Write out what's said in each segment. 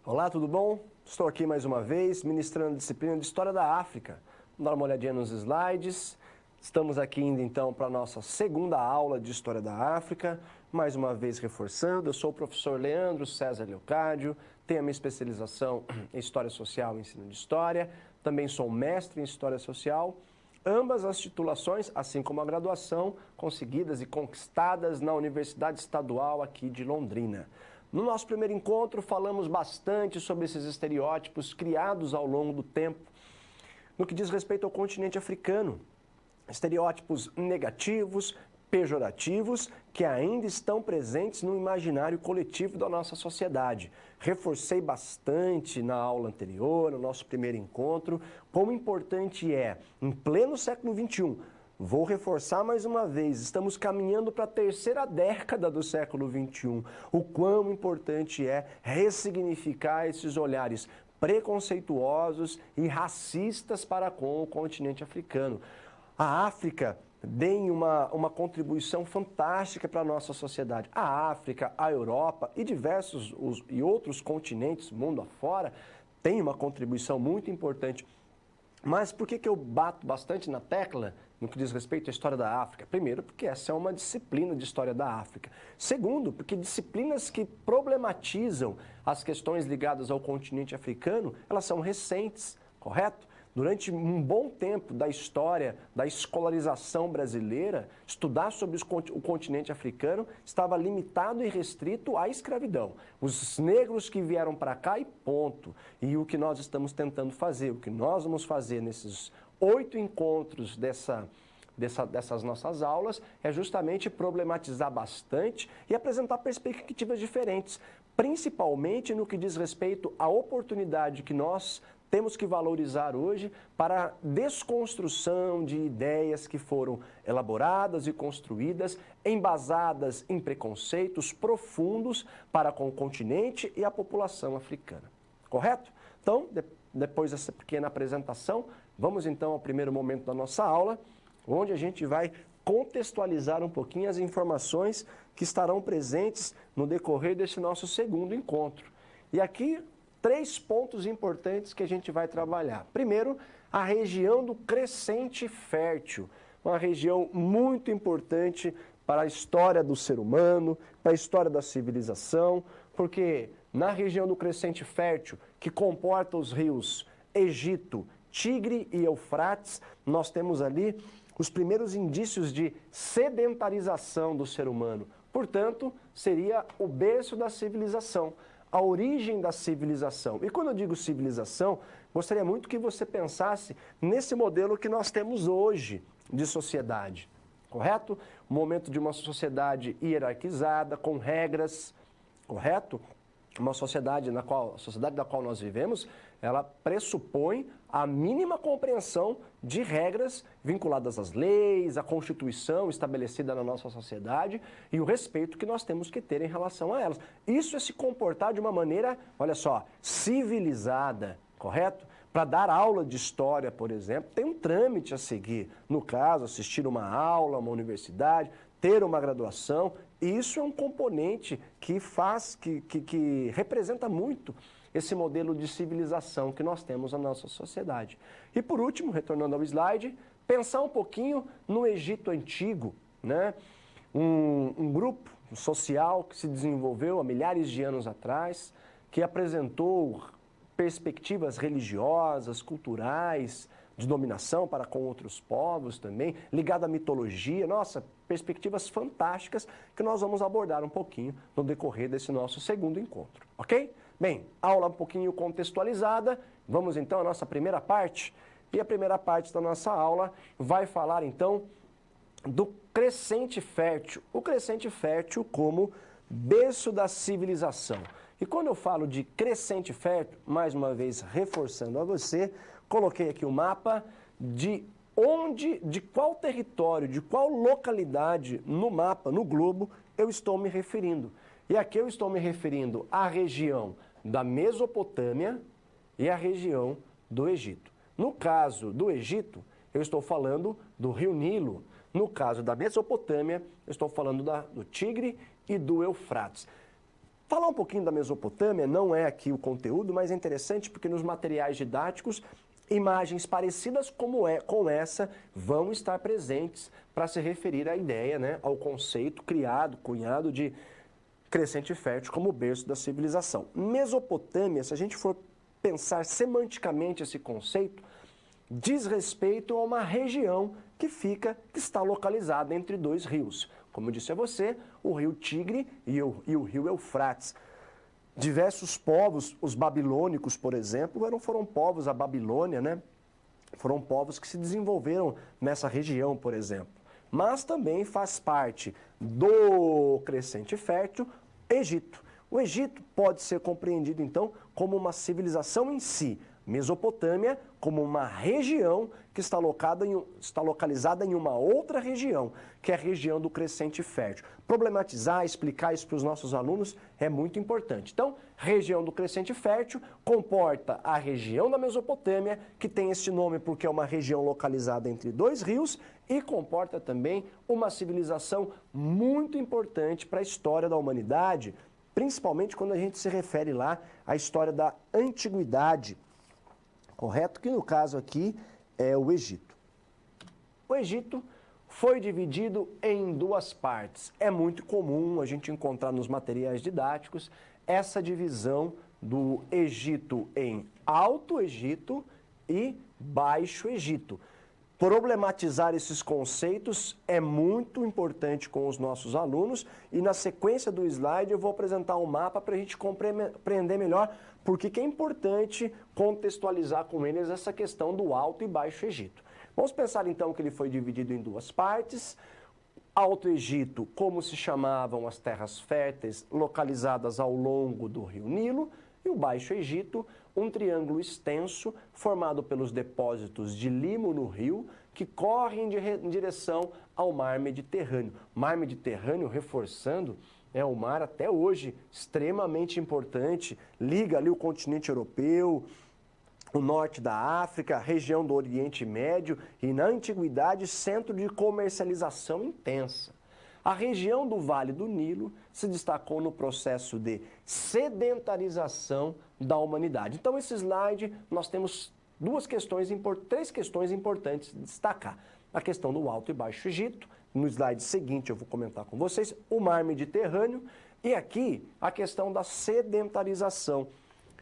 Olá, tudo bom? Estou aqui mais uma vez, ministrando a disciplina de História da África. Vamos dar uma olhadinha nos slides. Estamos aqui indo então para a nossa segunda aula de História da África. Mais uma vez reforçando, eu sou o professor Leandro César Leocádio, tenho a minha especialização em História Social e Ensino de História. Também sou mestre em História Social. Ambas as titulações, assim como a graduação, conseguidas e conquistadas na Universidade Estadual aqui de Londrina. No nosso primeiro encontro, falamos bastante sobre esses estereótipos criados ao longo do tempo, no que diz respeito ao continente africano. Estereótipos negativos, pejorativos, que ainda estão presentes no imaginário coletivo da nossa sociedade. Reforcei bastante na aula anterior, no nosso primeiro encontro, quão importante é, em pleno século XXI, vou reforçar mais uma vez, estamos caminhando para a terceira década do século XXI. O quão importante é ressignificar esses olhares preconceituosos e racistas para com o continente africano. A África tem uma contribuição fantástica para a nossa sociedade. A África, a Europa e diversos e outros continentes, mundo afora, têm uma contribuição muito importante. Mas por que eu bato bastante na tecla no que diz respeito à história da África? Primeiro, porque essa é uma disciplina de história da África. Segundo, porque disciplinas que problematizam as questões ligadas ao continente africano, elas são recentes, correto? Durante um bom tempo da história, da escolarização brasileira, estudar sobre o continente africano estava limitado e restrito à escravidão. Os negros que vieram para cá e ponto. E o que nós estamos tentando fazer, o que nós vamos fazer nesses 8 encontros dessas nossas aulas é justamente problematizar bastante e apresentar perspectivas diferentes, principalmente no que diz respeito à oportunidade que nós temos que valorizar hoje para a desconstrução de ideias que foram elaboradas e construídas, embasadas em preconceitos profundos para com o continente e a população africana. Correto? Então, depois dessa pequena apresentação, vamos então ao primeiro momento da nossa aula, onde a gente vai contextualizar um pouquinho as informações que estarão presentes no decorrer desse nosso segundo encontro. E aqui 3 pontos importantes que a gente vai trabalhar. Primeiro, a região do Crescente Fértil, uma região muito importante para a história do ser humano, para a história da civilização, porque na região do Crescente Fértil, que comporta os rios Egito, Tigre e Eufrates, nós temos ali os primeiros indícios de sedentarização do ser humano. Portanto, seria o berço da civilização, a origem da civilização. E quando eu digo civilização, gostaria muito que você pensasse nesse modelo que nós temos hoje de sociedade, correto? O momento de uma sociedade hierarquizada, com regras, correto? Uma sociedade a sociedade da qual nós vivemos, ela pressupõe a mínima compreensão de regras vinculadas às leis, à Constituição estabelecida na nossa sociedade e o respeito que nós temos que ter em relação a elas. Isso é se comportar de uma maneira, olha só, civilizada, correto? Para dar aula de história, por exemplo, tem um trâmite a seguir. No caso, assistir uma aula, uma universidade, ter uma graduação. Isso é um componente que representa muito esse modelo de civilização que nós temos na nossa sociedade. E por último, retornando ao slide, pensar um pouquinho no Egito Antigo, né? Um grupo social que se desenvolveu há milhares de anos atrás, que apresentou perspectivas religiosas, culturais, de dominação para com outros povos também, ligado à mitologia. Nossa, perspectivas fantásticas que nós vamos abordar um pouquinho no decorrer desse nosso segundo encontro, ok? Bem, aula um pouquinho contextualizada, vamos então à nossa primeira parte. E a primeira parte da nossa aula vai falar então do Crescente Fértil. O Crescente Fértil como berço da civilização. E quando eu falo de Crescente Fértil, mais uma vez reforçando a você, coloquei aqui o mapa de qual território, de qual localidade no mapa, no globo, eu estou me referindo. E aqui eu estou me referindo à região da Mesopotâmia e à região do Egito. No caso do Egito, eu estou falando do Rio Nilo. No caso da Mesopotâmia, eu estou falando do Tigre e do Eufrates. Falar um pouquinho da Mesopotâmia não é aqui o conteúdo, mas é interessante porque nos materiais didáticos, imagens parecidas com essa vão estar presentes para se referir à ideia, né, ao conceito cunhado de Crescente Fértil como berço da civilização. Mesopotâmia, se a gente for pensar semanticamente esse conceito, diz respeito a uma região que está localizada entre dois rios. Como eu disse a você, o rio Tigre e o rio Eufrates. Diversos povos, os babilônicos, por exemplo, foram povos, a Babilônia, né? Foram povos que se desenvolveram nessa região, por exemplo. Mas também faz parte do Crescente Fértil, Egito. O Egito pode ser compreendido, então, como uma civilização em si. Mesopotâmia como uma região que está localizada em uma outra região, que é a região do Crescente Fértil. Problematizar, explicar isso para os nossos alunos é muito importante. Então, região do Crescente Fértil comporta a região da Mesopotâmia, que tem esse nome porque é uma região localizada entre dois rios, e comporta também uma civilização muito importante para a história da humanidade, principalmente quando a gente se refere lá à história da antiguidade. Correto? Que no caso aqui é o Egito. O Egito foi dividido em duas partes. É muito comum a gente encontrar nos materiais didáticos essa divisão do Egito em Alto Egito e Baixo Egito. Problematizar esses conceitos é muito importante com os nossos alunos e na sequência do slide eu vou apresentar um mapa para a gente compreender melhor por que é importante contextualizar com eles essa questão do Alto e Baixo Egito. Vamos pensar então que ele foi dividido em duas partes. Alto Egito, como se chamavam as terras férteis localizadas ao longo do rio Nilo, e o Baixo Egito, um triângulo extenso formado pelos depósitos de limo no rio que correm em direção ao mar Mediterrâneo. Mar Mediterrâneo, reforçando, é o mar até hoje extremamente importante, liga ali o continente europeu, o norte da África, região do Oriente Médio e, na antiguidade, centro de comercialização intensa. A região do Vale do Nilo se destacou no processo de sedentarização da humanidade. Então, esse slide, nós temos três questões importantes de destacar. A questão do Alto e Baixo Egito, no slide seguinte eu vou comentar com vocês, o Mar Mediterrâneo e aqui a questão da sedentarização.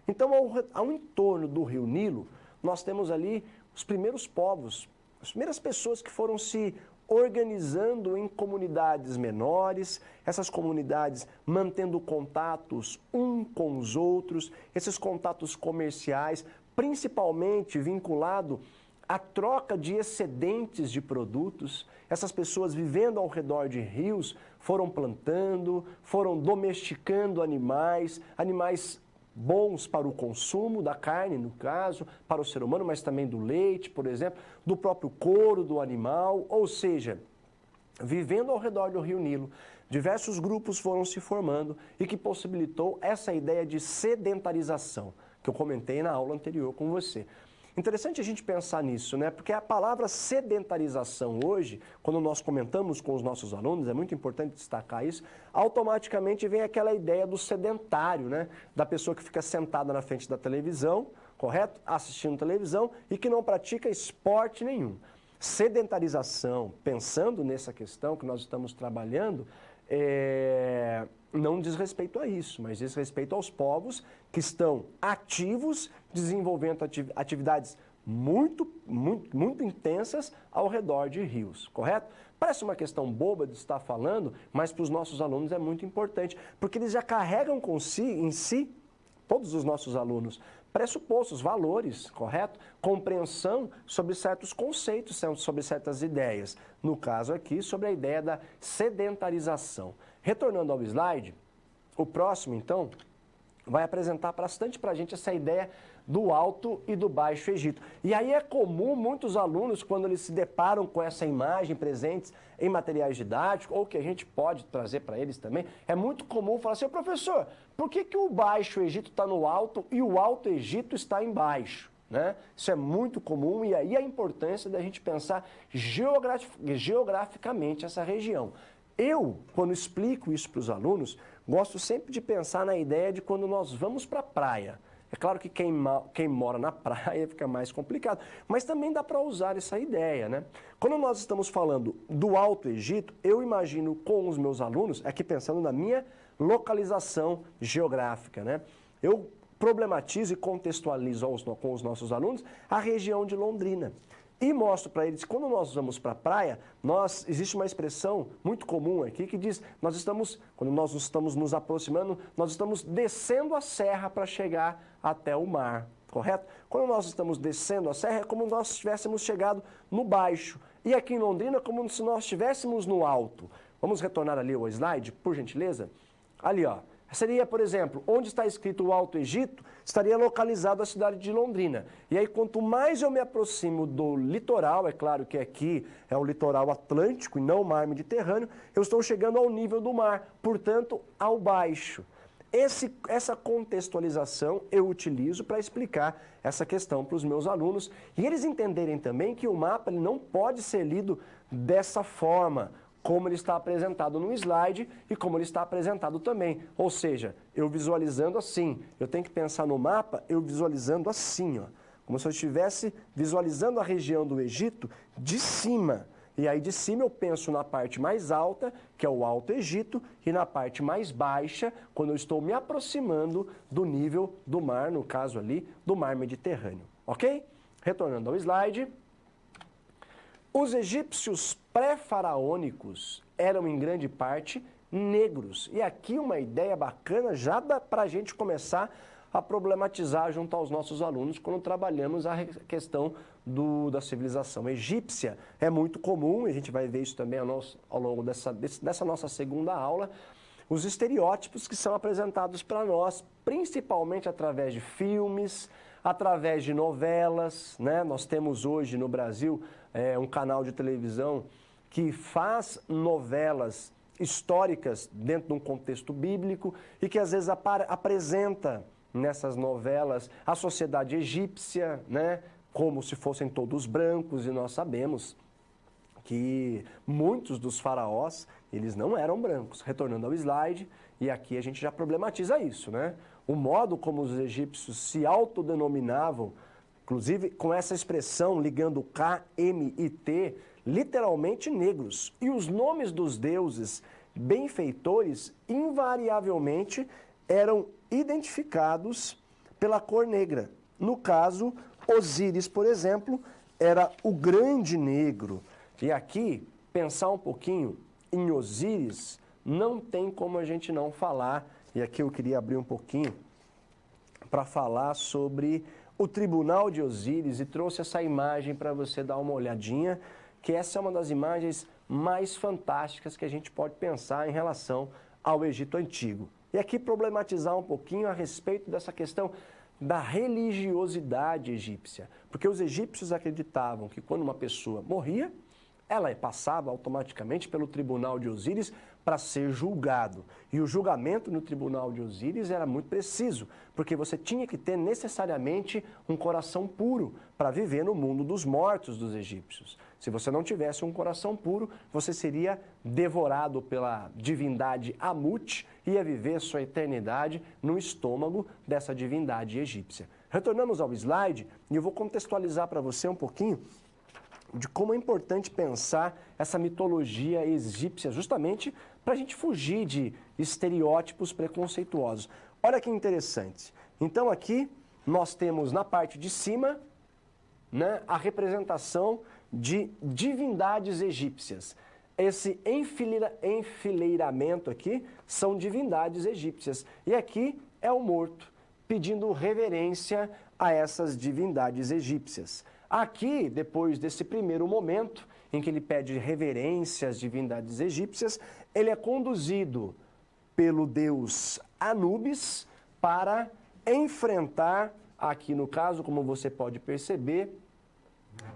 Então, ao entorno do rio Nilo, nós temos ali os primeiros povos, as primeiras pessoas que foram se organizando em comunidades menores, essas comunidades mantendo contatos um com os outros, esses contatos comerciais, principalmente vinculado à troca de excedentes de produtos. Essas pessoas vivendo ao redor de rios foram plantando, foram domesticando animais bons para o consumo da carne, no caso, para o ser humano, mas também do leite, por exemplo, do próprio couro do animal, ou seja, vivendo ao redor do rio Nilo, diversos grupos foram se formando e que possibilitou essa ideia de sedentarização, que eu comentei na aula anterior com você. Interessante a gente pensar nisso, né? Porque a palavra sedentarização hoje, quando nós comentamos com os nossos alunos, é muito importante destacar isso, automaticamente vem aquela ideia do sedentário, né? Da pessoa que fica sentada na frente da televisão, correto? Assistindo televisão e que não pratica esporte nenhum. Sedentarização, pensando nessa questão que nós estamos trabalhando, não diz respeito a isso, mas diz respeito aos povos que estão ativos, desenvolvendo atividades muito intensas ao redor de rios, correto? Parece uma questão boba de estar falando, mas para os nossos alunos é muito importante, porque eles já carregam em si, todos os nossos alunos, pressupostos, valores, correto? Compreensão sobre certos conceitos, sobre certas ideias. No caso aqui, sobre a ideia da sedentarização. Retornando ao slide, o próximo, então, vai apresentar bastante para a gente essa ideia do Alto e do Baixo Egito. E aí é comum muitos alunos, quando eles se deparam com essa imagem presentes em materiais didáticos, ou que a gente pode trazer para eles também, é muito comum falar assim, professor, por que o Baixo Egito está no Alto e o Alto Egito está embaixo? Né? Isso é muito comum e aí a importância da gente pensar geograficamente essa região. Eu, quando explico isso para os alunos, gosto sempre de pensar na ideia de quando nós vamos para a praia. É claro que quem mora na praia fica mais complicado, mas também dá para usar essa ideia, né? Quando nós estamos falando do Alto Egito, eu imagino com os meus alunos, aqui pensando na minha localização geográfica, né? Eu problematizo e contextualizo com os nossos alunos a região de Londrina. E mostro para eles que quando nós vamos para a praia, existe uma expressão muito comum aqui que diz, quando nós estamos nos aproximando, nós estamos descendo a serra para chegar até o mar, correto? Quando nós estamos descendo a serra é como se nós tivéssemos chegado no baixo. E aqui em Londrina é como se nós estivéssemos no alto. Vamos retornar ali ao slide, por gentileza? Ali, ó. Seria, por exemplo, onde está escrito o Alto Egito, estaria localizado a cidade de Londrina. E aí, quanto mais eu me aproximo do litoral, é claro que aqui é o litoral atlântico e não o mar Mediterrâneo, eu estou chegando ao nível do mar, portanto, ao baixo. Essa contextualização eu utilizo para explicar essa questão para os meus alunos e eles entenderem também que o mapa ele não pode ser lido dessa forma, como ele está apresentado no slide e como ele está apresentado também. Ou seja, eu visualizando assim, eu tenho que pensar no mapa, eu visualizando assim, ó, como se eu estivesse visualizando a região do Egito de cima. E aí de cima eu penso na parte mais alta, que é o Alto Egito, e na parte mais baixa, quando eu estou me aproximando do nível do mar, no caso ali, do mar Mediterrâneo. Ok? Retornando ao slide. Os egípcios pré-faraônicos eram, em grande parte, negros. E aqui uma ideia bacana já dá para a gente começar a problematizar junto aos nossos alunos quando trabalhamos a questão da civilização egípcia. É muito comum, e a gente vai ver isso também ao longo dessa nossa segunda aula, os estereótipos que são apresentados para nós, principalmente através de filmes, através de novelas, né? Nós temos hoje no Brasil um canal de televisão que faz novelas históricas dentro de um contexto bíblico e que às vezes apresenta nessas novelas a sociedade egípcia, né? Como se fossem todos brancos, e nós sabemos que muitos dos faraós, eles não eram brancos. Retornando ao slide, e aqui a gente já problematiza isso, né? O modo como os egípcios se autodenominavam, inclusive com essa expressão ligando K, M e T, literalmente negros. E os nomes dos deuses benfeitores, invariavelmente, eram identificados pela cor negra. No caso, Osíris, por exemplo, era o grande negro. E aqui, pensar um pouquinho em Osíris, não tem como a gente não falar, e aqui eu queria abrir um pouquinho para falar sobre o tribunal de Osíris e trouxe essa imagem para você dar uma olhadinha, que essa é uma das imagens mais fantásticas que a gente pode pensar em relação ao Egito Antigo. E aqui problematizar um pouquinho a respeito dessa questão da religiosidade egípcia, porque os egípcios acreditavam que quando uma pessoa morria, ela passava automaticamente pelo tribunal de Osíris para ser julgado. E o julgamento no tribunal de Osíris era muito preciso, porque você tinha que ter necessariamente um coração puro para viver no mundo dos mortos dos egípcios. Se você não tivesse um coração puro, você seria devorado pela divindade Amut e ia viver sua eternidade no estômago dessa divindade egípcia. Retornamos ao slide e eu vou contextualizar para você um pouquinho de como é importante pensar essa mitologia egípcia, justamente para a gente fugir de estereótipos preconceituosos. Olha que interessante. Então aqui nós temos na parte de cima, né, a representação de divindades egípcias. Esse enfileiramento aqui são divindades egípcias. E aqui é o morto, pedindo reverência a essas divindades egípcias. Aqui, depois desse primeiro momento, em que ele pede reverência às divindades egípcias, ele é conduzido pelo deus Anubis para enfrentar, aqui no caso, como você pode perceber,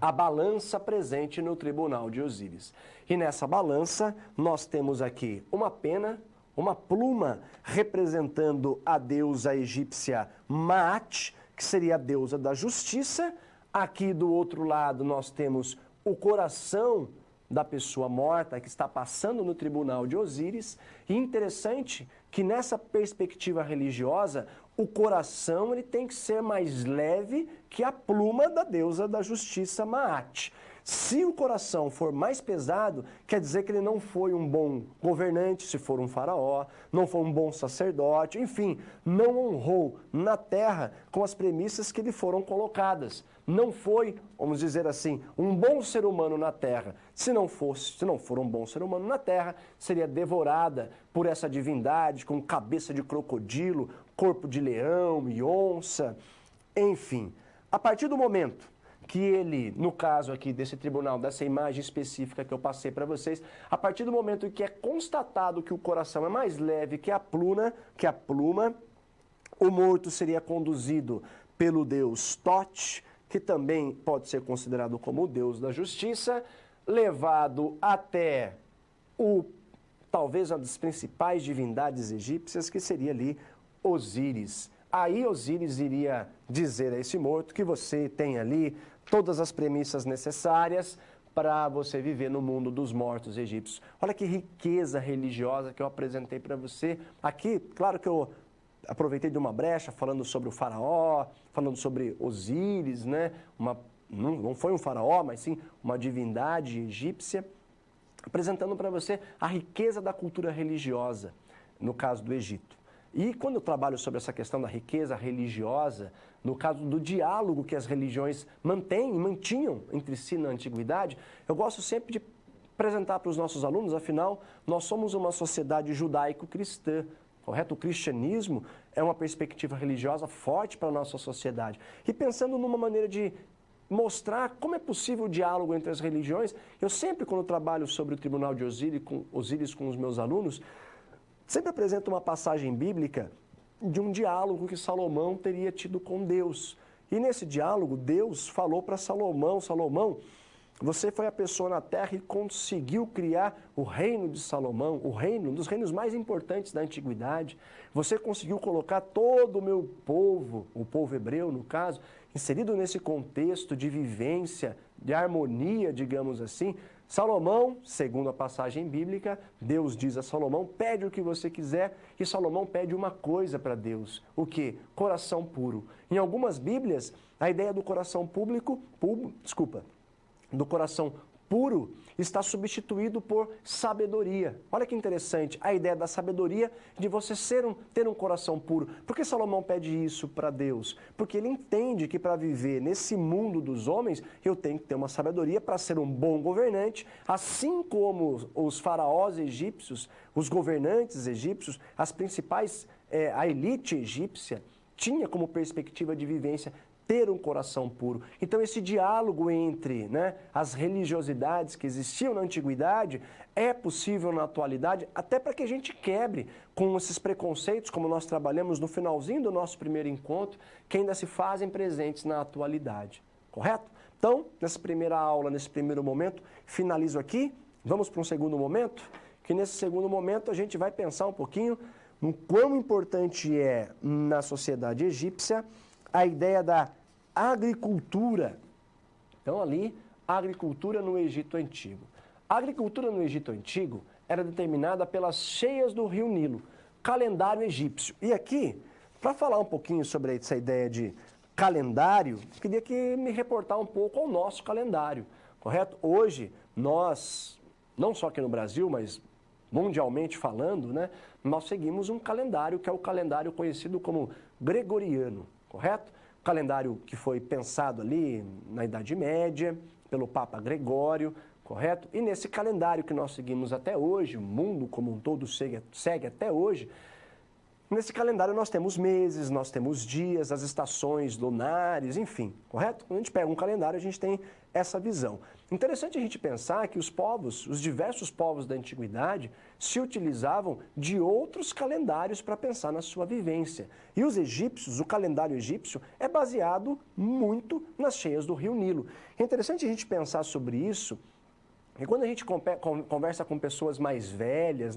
a balança presente no tribunal de Osíris. E nessa balança, nós temos aqui uma pena, uma pluma representando a deusa egípcia Maat, que seria a deusa da justiça. Aqui do outro lado nós temos o coração da pessoa morta que está passando no tribunal de Osíris. E interessante que nessa perspectiva religiosa, o coração ele tem que ser mais leve que a pluma da deusa da justiça Maat. Se o coração for mais pesado, quer dizer que ele não foi um bom governante, se for um faraó, não foi um bom sacerdote, enfim, não honrou na terra com as premissas que lhe foram colocadas. Não foi, vamos dizer assim, um bom ser humano na terra. Se não for um bom ser humano na terra, seria devorada por essa divindade com cabeça de crocodilo, corpo de leão e onça, enfim. A partir do momento que ele, no caso aqui desse tribunal, dessa imagem específica que eu passei para vocês, a partir do momento que é constatado que o coração é mais leve que a pluma, o morto seria conduzido pelo deus Thoth, que também pode ser considerado como o deus da justiça, levado até talvez uma das principais divindades egípcias, que seria ali Osíris. Aí Osíris iria dizer a esse morto que você tem ali todas as premissas necessárias para você viver no mundo dos mortos egípcios. Olha que riqueza religiosa que eu apresentei para você. Aqui, claro que eu aproveitei de uma brecha falando sobre o faraó, falando sobre Osíris, né? Não foi um faraó, mas sim uma divindade egípcia, apresentando para você a riqueza da cultura religiosa, no caso do Egito. E quando eu trabalho sobre essa questão da riqueza religiosa, no caso do diálogo que as religiões mantinham entre si na antiguidade, eu gosto sempre de apresentar para os nossos alunos, afinal, nós somos uma sociedade judaico-cristã, correto? O cristianismo é uma perspectiva religiosa forte para a nossa sociedade. E pensando numa maneira de mostrar como é possível o diálogo entre as religiões, eu sempre, quando trabalho sobre o tribunal de Osíris com os meus alunos, sempre apresento uma passagem bíblica de um diálogo que Salomão teria tido com Deus. E nesse diálogo, Deus falou para Salomão: Salomão, você foi a pessoa na terra e conseguiu criar o reino de Salomão, um dos reinos mais importantes da antiguidade. Você conseguiu colocar todo o meu povo, o povo hebreu no caso, inserido nesse contexto de vivência, de harmonia, digamos assim. Salomão, segundo a passagem bíblica, Deus diz a Salomão: pede o que você quiser, e Salomão pede uma coisa para Deus. O quê? Coração puro. Em algumas Bíblias, a ideia do coração do coração puro está substituído por sabedoria. Olha que interessante, a ideia da sabedoria de você ter um coração puro. Por que Salomão pede isso para Deus? Porque ele entende que para viver nesse mundo dos homens, eu tenho que ter uma sabedoria para ser um bom governante, assim como os faraós egípcios, os governantes egípcios, a elite egípcia tinha como perspectiva de vivência ter um coração puro. Então esse diálogo entre as religiosidades que existiam na antiguidade é possível na atualidade, até para que a gente quebre com esses preconceitos, como nós trabalhamos no finalzinho do nosso primeiro encontro, que ainda se fazem presentes na atualidade. Correto? Então, nessa primeira aula, nesse primeiro momento, finalizo aqui. Vamos para um segundo momento, que nesse segundo momento a gente vai pensar um pouquinho no quão importante é na sociedade egípcia a ideia da agricultura. Então, ali, a agricultura no Egito Antigo. A agricultura no Egito Antigo era determinada pelas cheias do rio Nilo, calendário egípcio. E aqui, para falar um pouquinho sobre essa ideia de calendário, queria que me reportar um pouco ao nosso calendário, correto? Hoje, nós, não só aqui no Brasil, mas mundialmente falando, nós seguimos um calendário que é o calendário conhecido como gregoriano. Correto? O calendário que foi pensado ali na Idade Média, pelo Papa Gregório, correto? E nesse calendário que nós seguimos até hoje, o mundo como um todo segue até hoje, nesse calendário nós temos meses, nós temos dias, as estações lunares, enfim, correto? Quando a gente pega um calendário, a gente tem essa visão. Interessante a gente pensar que os diversos povos da antiguidade se utilizavam de outros calendários para pensar na sua vivência. E os egípcios, o calendário egípcio, é baseado muito nas cheias do rio Nilo. É interessante a gente pensar sobre isso. E quando a gente conversa com pessoas mais velhas,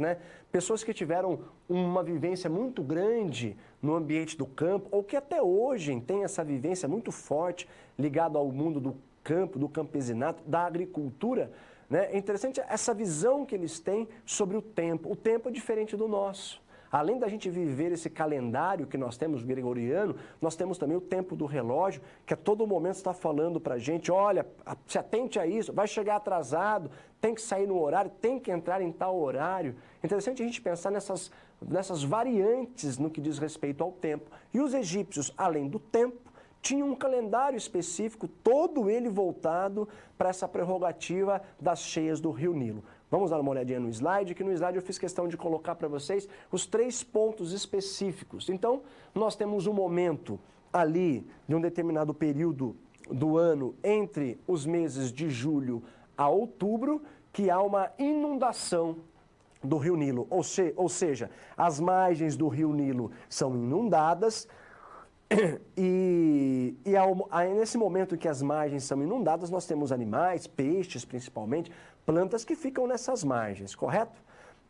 pessoas que tiveram uma vivência muito grande no ambiente do campo, ou que até hoje têm essa vivência muito forte ligada ao mundo do campo, do campesinato, da agricultura, né? É interessante essa visão que eles têm sobre o tempo. O tempo é diferente do nosso. Além da gente viver esse calendário que nós temos gregoriano, nós temos também o tempo do relógio, que a todo momento está falando para a gente, olha, se atente a isso, vai chegar atrasado, tem que sair no horário, tem que entrar em tal horário. É interessante a gente pensar nessas variantes no que diz respeito ao tempo. E os egípcios, além do tempo, tinham um calendário específico, todo ele voltado para essa prerrogativa das cheias do rio Nilo. Vamos dar uma olhadinha no slide, que no slide eu fiz questão de colocar para vocês os 3 pontos específicos. Então, nós temos um momento ali de um determinado período do ano entre os meses de julho a outubro, que há uma inundação do rio Nilo. Ou seja, as margens do rio Nilo são inundadas e nesse momento em que as margens são inundadas, nós temos animais, peixes principalmente, plantas que ficam nessas margens, correto?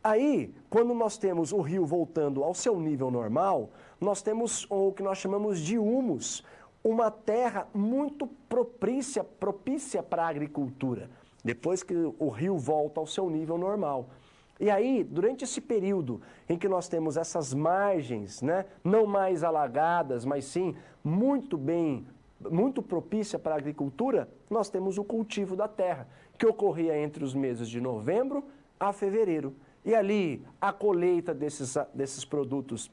Aí, quando nós temos o rio voltando ao seu nível normal, nós temos o que nós chamamos de humus, uma terra muito propícia para a agricultura, depois que o rio volta ao seu nível normal. E aí, durante esse período em que nós temos essas margens, né, não mais alagadas, mas sim muito propícia para a agricultura, nós temos o cultivo da terra, que ocorria entre os meses de novembro a fevereiro. E ali, a colheita desses produtos,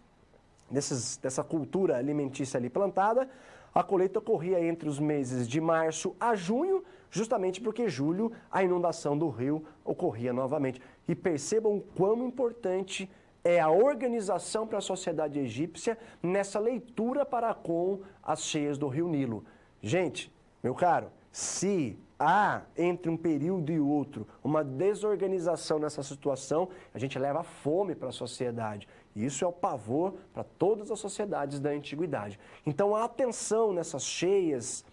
dessa cultura alimentícia ali plantada, a colheita ocorria entre os meses de março a junho, justamente porque julho a inundação do rio ocorria novamente. E percebam o quão importante é a organização para a sociedade egípcia nessa leitura para com as cheias do rio Nilo. Gente, meu caro, se há entre um período e outro uma desorganização nessa situação, a gente leva fome para a sociedade. E isso é o pavor para todas as sociedades da antiguidade. Então, a atenção nessas cheias,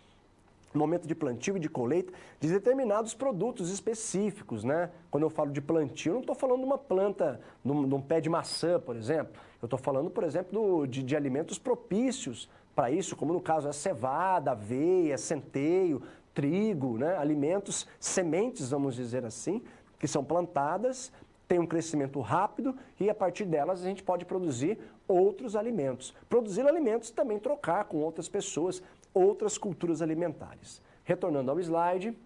no momento de plantio e de colheita, de determinados produtos específicos, né? Quando eu falo de plantio, eu não estou falando de uma planta, de um pé de maçã, por exemplo. Eu estou falando, por exemplo, de alimentos propícios para isso, como no caso a cevada, aveia, centeio, trigo, né? Alimentos, sementes, vamos dizer assim, que são plantadas, têm um crescimento rápido e a partir delas a gente pode produzir outros alimentos. Produzir alimentos e também trocar com outras pessoas, outras culturas alimentares. Retornando ao slide,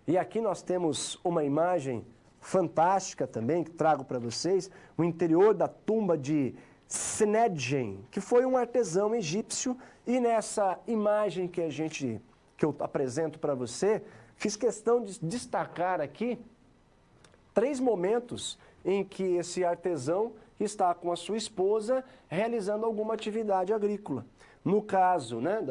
e aqui nós temos uma imagem fantástica também, que trago para vocês, o interior da tumba de Senedjen, que foi um artesão egípcio, e nessa imagem que eu apresento para você, fiz questão de destacar aqui 3 momentos em que esse artesão está com a sua esposa realizando alguma atividade agrícola. No caso, né,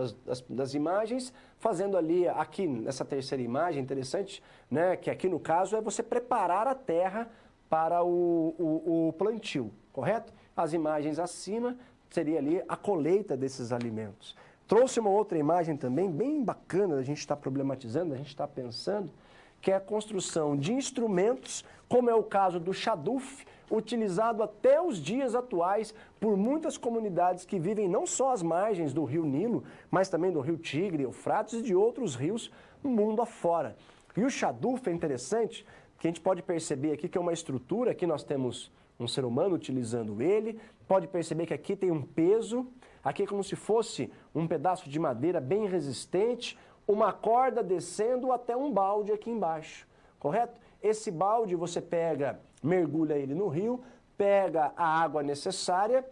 das imagens, fazendo ali, aqui nessa terceira imagem, interessante, né, que aqui no caso é você preparar a terra para o plantio, correto? As imagens acima seria ali a colheita desses alimentos. Trouxe uma outra imagem também bem bacana, a gente está problematizando, a gente está pensando, que é a construção de instrumentos, como é o caso do chaduf, utilizado até os dias atuais por muitas comunidades que vivem não só às margens do rio Nilo, mas também do rio Tigre, Eufrates e de outros rios mundo afora. E o chaduf é interessante, que a gente pode perceber aqui que é uma estrutura, aqui nós temos um ser humano utilizando ele, pode perceber que aqui tem um peso, aqui é como se fosse um pedaço de madeira bem resistente, uma corda descendo até um balde aqui embaixo, correto? Esse balde você pega, mergulha ele no rio, pega a água necessária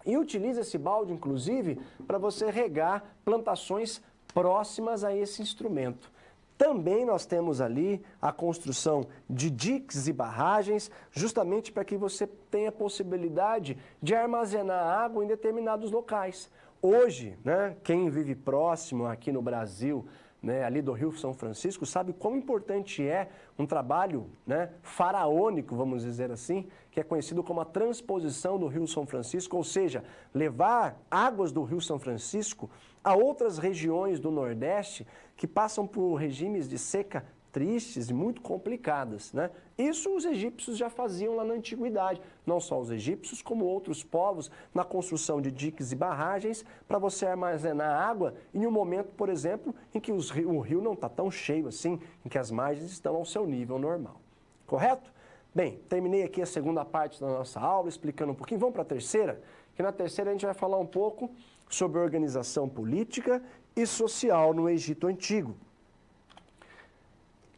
e utiliza esse balde, inclusive, para você regar plantações próximas a esse instrumento. Também nós temos ali a construção de diques e barragens, justamente para que você tenha a possibilidade de armazenar água em determinados locais. Hoje, né, quem vive próximo aqui no Brasil, né, ali do Rio São Francisco, sabe quão importante é um trabalho, né, faraônico, vamos dizer assim, que é conhecido como a transposição do Rio São Francisco, ou seja, levar águas do Rio São Francisco a outras regiões do Nordeste que passam por regimes de seca tristes e muito complicadas, né? Isso os egípcios já faziam lá na antiguidade, não só os egípcios, como outros povos, na construção de diques e barragens para você armazenar água em um momento, por exemplo, em que o rio não está tão cheio assim, em que as margens estão ao seu nível normal. Correto? Bem, terminei aqui a segunda parte da nossa aula, explicando um pouquinho. Vamos para a terceira? Que na terceira a gente vai falar um pouco sobre organização política e social no Egito Antigo.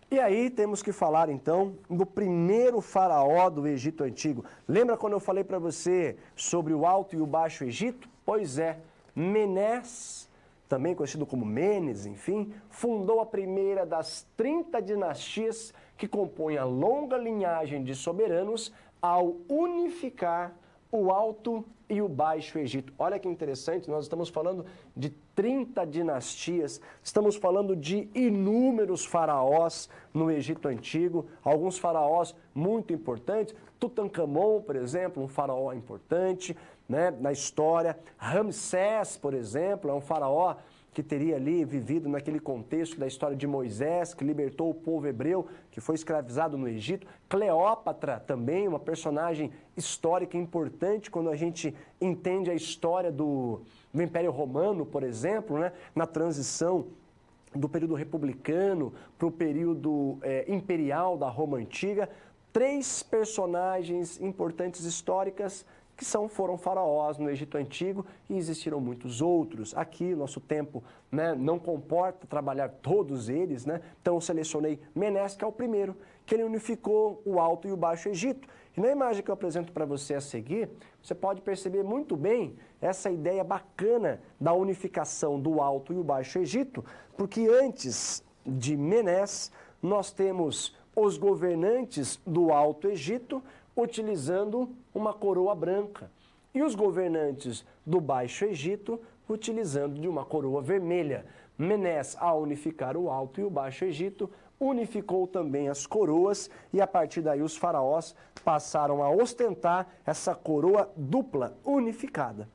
E aí temos que falar então do primeiro faraó do Egito Antigo. Lembra quando eu falei para você sobre o Alto e o Baixo Egito? Pois é, Menés, também conhecido como Menes, enfim, fundou a primeira das 30 dinastias que compõem a longa linhagem de soberanos ao unificar o Alto e o Baixo Egito. Olha que interessante, nós estamos falando de 30 dinastias, estamos falando de inúmeros faraós no Egito Antigo, alguns faraós muito importantes, Tutankhamon, por exemplo, um faraó importante, né, na história. Ramsés, por exemplo, é um faraó que teria ali vivido naquele contexto da história de Moisés, que libertou o povo hebreu, que foi escravizado no Egito. Cleópatra também, uma personagem histórica importante quando a gente entende a história do Império Romano, por exemplo, né? Na transição do período republicano para o período imperial da Roma Antiga. 3 personagens importantes históricas que foram faraós no Egito Antigo e existiram muitos outros. Aqui, nosso tempo, né, não comporta trabalhar todos eles, né? Então eu selecionei Menés, que é o primeiro, que ele unificou o Alto e o Baixo Egito. E na imagem que eu apresento para você a seguir, você pode perceber muito bem essa ideia bacana da unificação do Alto e o Baixo Egito, porque antes de Menés, nós temos os governantes do Alto Egito utilizando uma coroa branca e os governantes do Baixo Egito utilizando de uma coroa vermelha. Menés, ao unificar o Alto e o Baixo Egito, unificou também as coroas e a partir daí os faraós passaram a ostentar essa coroa dupla unificada.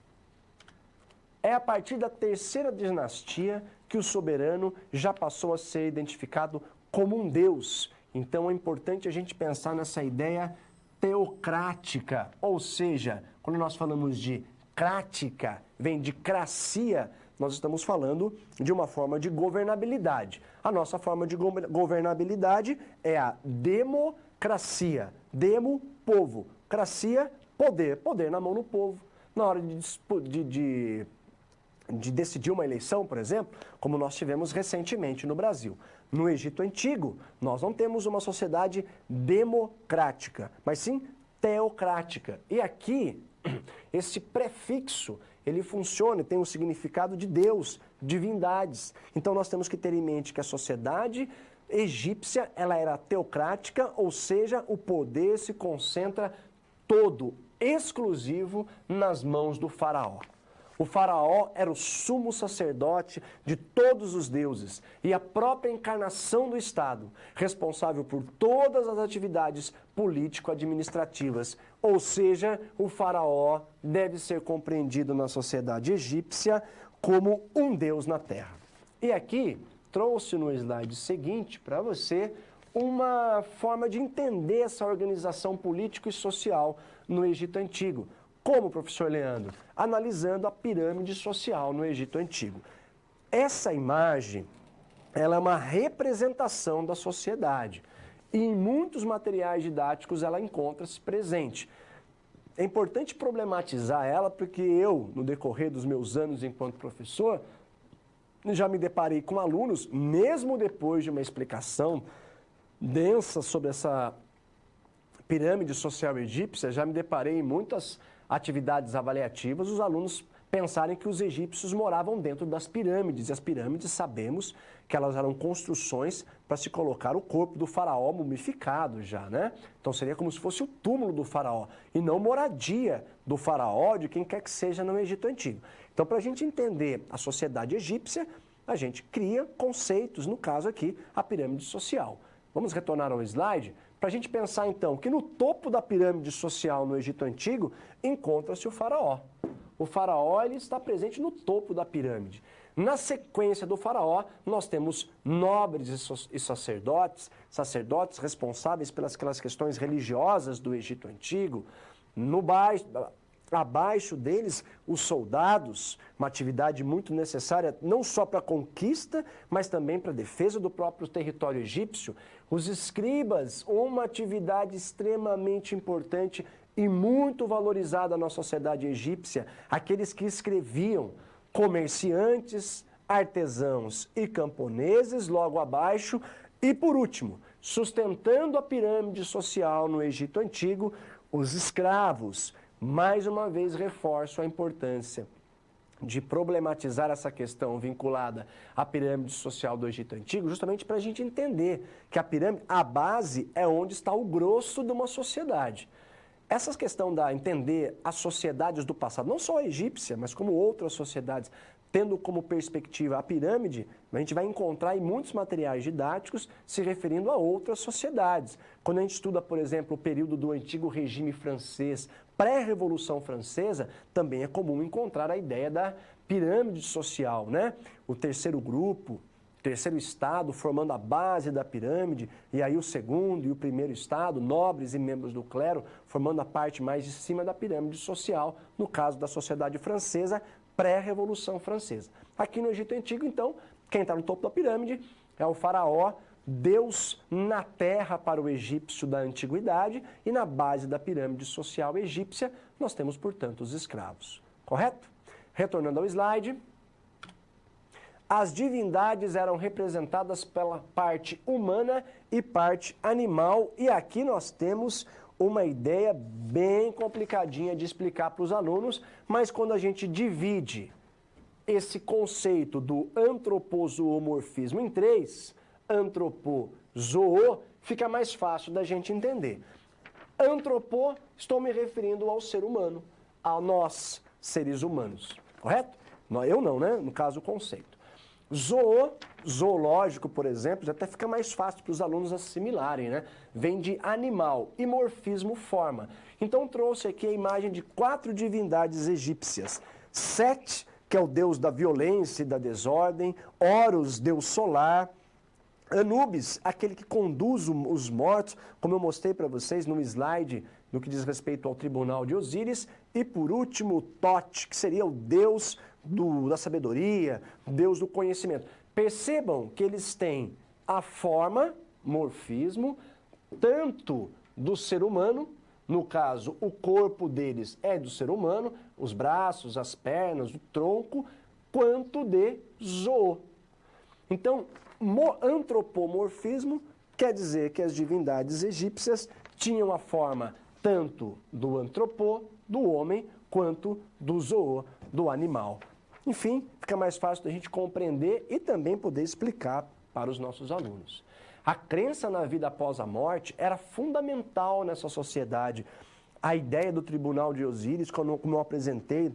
É a partir da terceira dinastia que o soberano já passou a ser identificado como um deus. Então é importante a gente pensar nessa ideia teocrática, ou seja, quando nós falamos de crática, vem de cracia, nós estamos falando de uma forma de governabilidade. A nossa forma de governabilidade é a democracia. Demo, povo. Cracia, poder. Poder na mão do povo. Na hora de decidir uma eleição, por exemplo, como nós tivemos recentemente no Brasil. No Egito Antigo, nós não temos uma sociedade democrática, mas sim teocrática. E aqui, esse prefixo, ele funciona e tem o significado de Deus, divindades. Então nós temos que ter em mente que a sociedade egípcia, ela era teocrática, ou seja, o poder se concentra todo, exclusivo, nas mãos do faraó. O faraó era o sumo sacerdote de todos os deuses e a própria encarnação do Estado, responsável por todas as atividades político-administrativas. Ou seja, o faraó deve ser compreendido na sociedade egípcia como um deus na terra. E aqui, trouxe no slide seguinte para você uma forma de entender essa organização político e social no Egito Antigo. Como, professor Leandro? Analisando a pirâmide social no Egito Antigo. Essa imagem, ela é uma representação da sociedade. E em muitos materiais didáticos ela encontra-se presente. É importante problematizar ela porque eu, no decorrer dos meus anos enquanto professor, já me deparei com alunos, mesmo depois de uma explicação densa sobre essa pirâmide social egípcia, já me deparei em muitas atividades avaliativas, os alunos pensarem que os egípcios moravam dentro das pirâmides. E as pirâmides, sabemos que elas eram construções para se colocar o corpo do faraó mumificado já, né? Então seria como se fosse o túmulo do faraó e não moradia do faraó, de quem quer que seja no Egito Antigo. Então, para a gente entender a sociedade egípcia, a gente cria conceitos, no caso aqui, a pirâmide social. Vamos retornar ao slide para a gente pensar então que no topo da pirâmide social no Egito Antigo encontra-se o faraó. o faraó ele está presente no topo da pirâmide. Na sequência do faraó, nós temos nobres e sacerdotes responsáveis pelas aquelas questões religiosas do Egito Antigo. Abaixo deles, os soldados, uma atividade muito necessária não só para a conquista, mas também para a defesa do próprio território egípcio. Os escribas, uma atividade extremamente importante e muito valorizada na sociedade egípcia, aqueles que escreviam, comerciantes, artesãos e camponeses logo abaixo. E por último, sustentando a pirâmide social no Egito Antigo, os escravos. Mais uma vez reforço a importância de problematizar essa questão vinculada à pirâmide social do Egito Antigo, justamente para a gente entender que a pirâmide, a base é onde está o grosso de uma sociedade. Essa questão da entender as sociedades do passado, não só a egípcia, mas como outras sociedades, tendo como perspectiva a pirâmide, a gente vai encontrar em muitos materiais didáticos se referindo a outras sociedades. Quando a gente estuda, por exemplo, o período do antigo regime francês, pré-revolução francesa, também é comum encontrar a ideia da pirâmide social, né? O terceiro grupo, terceiro estado formando a base da pirâmide, e aí o segundo e o primeiro estado, nobres e membros do clero, formando a parte mais de cima da pirâmide social, no caso da sociedade francesa, pré-revolução francesa. Aqui no Egito Antigo, então, quem está no topo da pirâmide é o faraó, Deus na terra para o egípcio da antiguidade, e na base da pirâmide social egípcia nós temos, portanto, os escravos. Correto? Retornando ao slide. As divindades eram representadas pela parte humana e parte animal, e aqui nós temos uma ideia bem complicadinha de explicar para os alunos, mas quando a gente divide esse conceito do antropozoomorfismo em três, antropo-zoô, fica mais fácil da gente entender. Antropo, estou me referindo ao ser humano, a nós, seres humanos, correto? Eu não, né? No caso, o conceito. Zoô, zoológico, por exemplo, já até fica mais fácil para os alunos assimilarem, né? Vem de animal e morfismo forma. Então trouxe aqui a imagem de 4 divindades egípcias. Set, que é o deus da violência e da desordem. Horus, deus solar. Anubis, aquele que conduz os mortos, como eu mostrei para vocês no slide, no que diz respeito ao tribunal de Osíris. E por último, Thoth, que seria o deus da sabedoria, Deus do conhecimento. Percebam que eles têm a forma, morfismo, tanto do ser humano, no caso, o corpo deles é do ser humano, os braços, as pernas, o tronco, quanto de zoô. Então, antropomorfismo quer dizer que as divindades egípcias tinham a forma tanto do antropô, do homem, quanto do zoô, do animal. Enfim, fica mais fácil da gente compreender e também poder explicar para os nossos alunos. A crença na vida após a morte era fundamental nessa sociedade. A ideia do tribunal de Osíris, como eu apresentei, de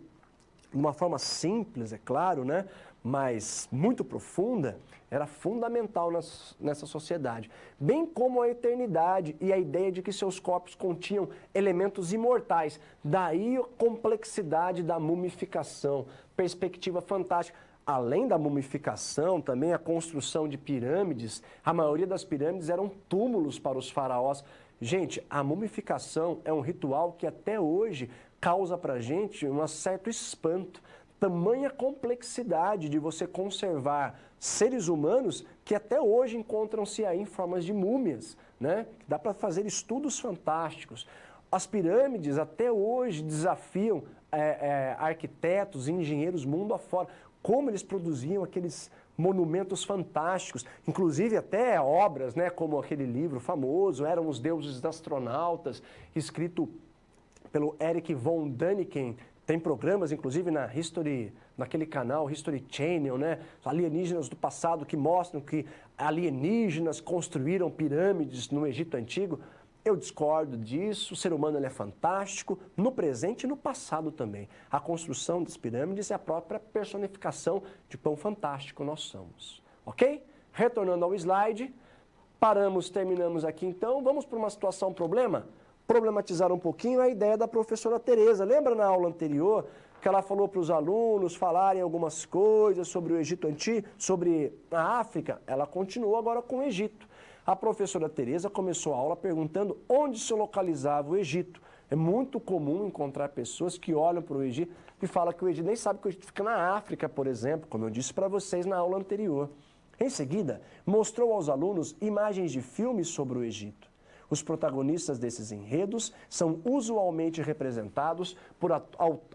uma forma simples, é claro, né? Mas muito profunda, era fundamental nessa sociedade. Bem como a eternidade e a ideia de que seus corpos continham elementos imortais. Daí a complexidade da mumificação, perspectiva fantástica. Além da mumificação, também a construção de pirâmides. A maioria das pirâmides eram túmulos para os faraós. Gente, a mumificação é um ritual que até hoje causa para a gente um certo espanto. Tamanha complexidade de você conservar seres humanos que até hoje encontram-se aí em formas de múmias, né? Dá para fazer estudos fantásticos. As pirâmides até hoje desafiam arquitetos e engenheiros mundo afora. Como eles produziam aqueles monumentos fantásticos, inclusive até obras, né? Como aquele livro famoso, Eram os Deuses Astronautas, escrito pelo Erich von Däniken. Tem programas, inclusive, naquele canal History Channel, né? Alienígenas do passado que mostram que alienígenas construíram pirâmides no Egito Antigo. Eu discordo disso, o ser humano ele é fantástico, no presente e no passado também. A construção das pirâmides é a própria personificação de quão fantástico nós somos. Ok? Retornando ao slide, terminamos aqui então. Vamos para uma situação problema? Problematizar um pouquinho a ideia da professora Tereza. Lembra na aula anterior que ela falou para os alunos falarem algumas coisas sobre o Egito Antigo, sobre a África, ela continuou agora com o Egito. A professora Tereza começou a aula perguntando onde se localizava o Egito. É muito comum encontrar pessoas que olham para o Egito e falam que o Egito nem sabe que o Egito fica na África, por exemplo, como eu disse para vocês na aula anterior. Em seguida, mostrou aos alunos imagens de filmes sobre o Egito. Os protagonistas desses enredos são usualmente representados por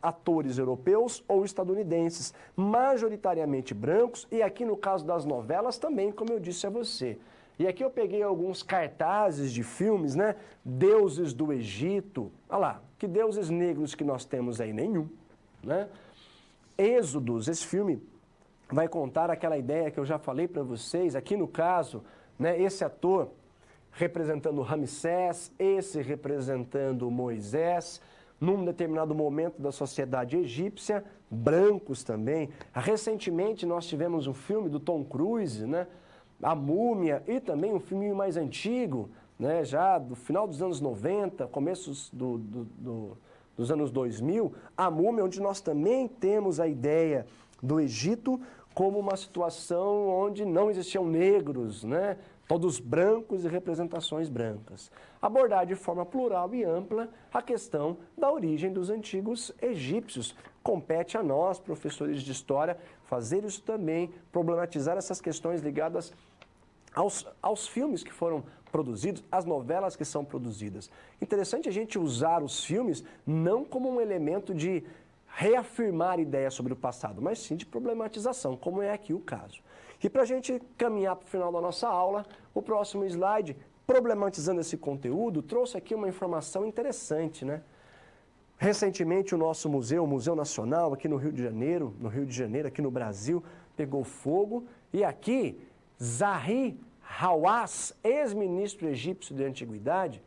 atores europeus ou estadunidenses, majoritariamente brancos, e aqui no caso das novelas também, como eu disse a você. E aqui eu peguei alguns cartazes de filmes, né? Deuses do Egito. Olha lá, que deuses negros que nós temos aí? Nenhum, né? Êxodos, esse filme vai contar aquela ideia que eu já falei para vocês. Aqui no caso, né, esse ator representando Ramsés, esse representando Moisés, num determinado momento da sociedade egípcia, brancos também. Recentemente nós tivemos um filme do Tom Cruise, né? A Múmia, e também um filme mais antigo, né, já do final dos anos 90, começos dos anos 2000, A Múmia, onde nós também temos a ideia do Egito como uma situação onde não existiam negros, né, todos brancos e representações brancas. Abordar de forma plural e ampla a questão da origem dos antigos egípcios. Compete a nós, professores de história, fazer isso também, problematizar essas questões ligadas aos filmes que foram produzidos, às novelas que são produzidas. Interessante a gente usar os filmes não como um elemento de reafirmar ideias sobre o passado, mas sim de problematização, como é aqui o caso. E para a gente caminhar para o final da nossa aula, o próximo slide, problematizando esse conteúdo, trouxe aqui uma informação interessante, né? Recentemente o nosso museu, o Museu Nacional, aqui no Rio de Janeiro, aqui no Brasil, pegou fogo, e aqui Zahi Hawass, ex-ministro egípcio de antiguidade,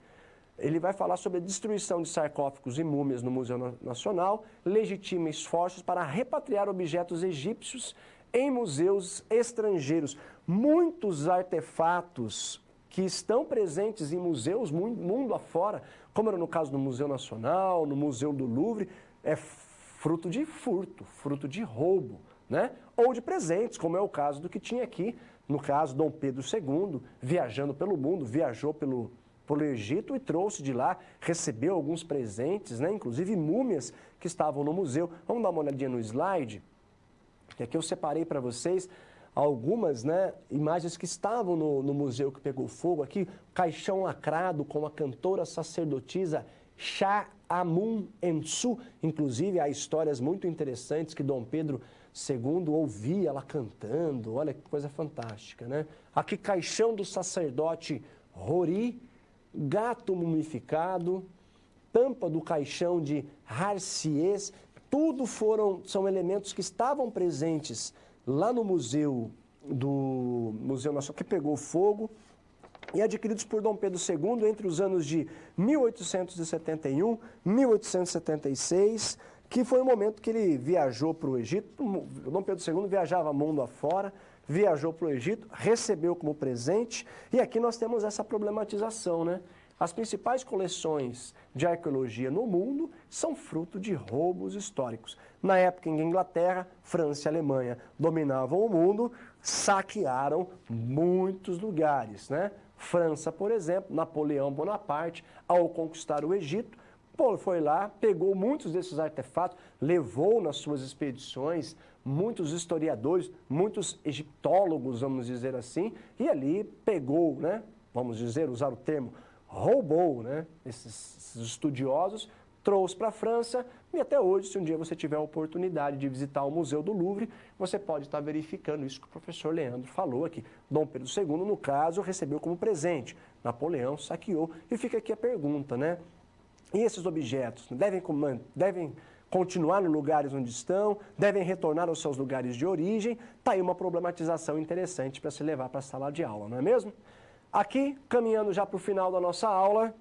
ele vai falar sobre a destruição de sarcófagos e múmias no Museu Nacional, legitima esforços para repatriar objetos egípcios em museus estrangeiros. Muitos artefatos que estão presentes em museus mundo afora, como era no caso do Museu Nacional, no Museu do Louvre, é fruto de furto, fruto de roubo, né? Ou de presentes, como é o caso do que tinha aqui. No caso, Dom Pedro II, viajando pelo mundo, viajou pelo Egito e trouxe de lá, recebeu alguns presentes, né? Inclusive múmias que estavam no museu. Vamos dar uma olhadinha no slide, que aqui eu separei para vocês algumas, né, imagens que estavam no museu que pegou fogo. Aqui, caixão lacrado com a cantora sacerdotisa Sha'amun Ensu. Inclusive, há histórias muito interessantes que Dom Pedro II ouvia ela cantando. Olha que coisa fantástica, né? Aqui, caixão do sacerdote Hori, gato mumificado, tampa do caixão de Harsies. Tudo são elementos que estavam presentes lá no Museu Nacional, que pegou fogo, e adquiridos por Dom Pedro II entre os anos de 1871 e 1876, que foi o momento que ele viajou para o Egito. O Dom Pedro II viajava mundo afora, viajou para o Egito, recebeu como presente, e aqui nós temos essa problematização, né? As principais coleções de arqueologia no mundo são fruto de roubos históricos. Na época em que Inglaterra, França e Alemanha dominavam o mundo, saquearam muitos lugares, né? França, por exemplo, Napoleão Bonaparte, ao conquistar o Egito, foi lá, pegou muitos desses artefatos, levou nas suas expedições muitos historiadores, muitos egiptólogos, vamos dizer assim, e ali pegou, né? Vamos dizer, usar o termo, roubou, né, esses estudiosos, trouxe para a França, e até hoje, se um dia você tiver a oportunidade de visitar o Museu do Louvre, você pode estar verificando isso que o professor Leandro falou aqui. Dom Pedro II, no caso, recebeu como presente, Napoleão saqueou, e fica aqui a pergunta, né? E esses objetos devem continuar nos lugares onde estão, devem retornar aos seus lugares de origem? Está aí uma problematização interessante para se levar para a sala de aula, não é mesmo? Aqui, caminhando já para o final da nossa aula,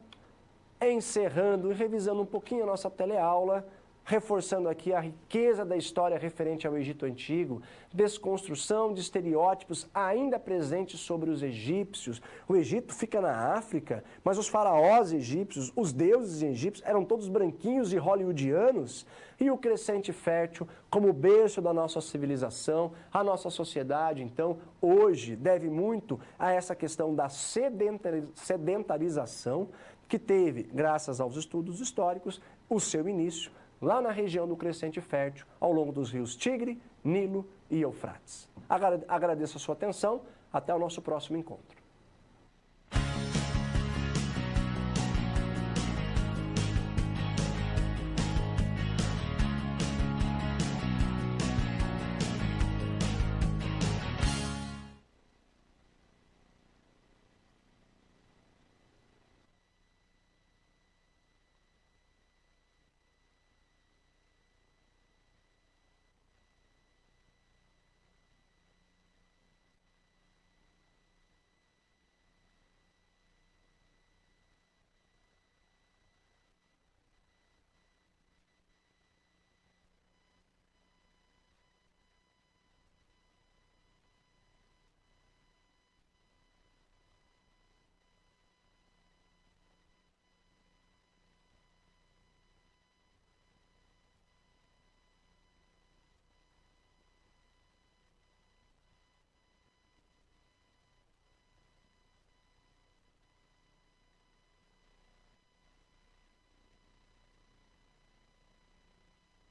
encerrando e revisando um pouquinho a nossa teleaula, reforçando aqui a riqueza da história referente ao Egito Antigo, desconstrução de estereótipos ainda presentes sobre os egípcios. O Egito fica na África, mas os faraós egípcios, os deuses egípcios, eram todos branquinhos e hollywoodianos. E o Crescente Fértil, como berço da nossa civilização, a nossa sociedade, então, hoje, deve muito a essa questão da sedentarização, que teve, graças aos estudos históricos, o seu início lá na região do Crescente Fértil, ao longo dos rios Tigre, Nilo e Eufrates. Agradeço a sua atenção. Até o nosso próximo encontro.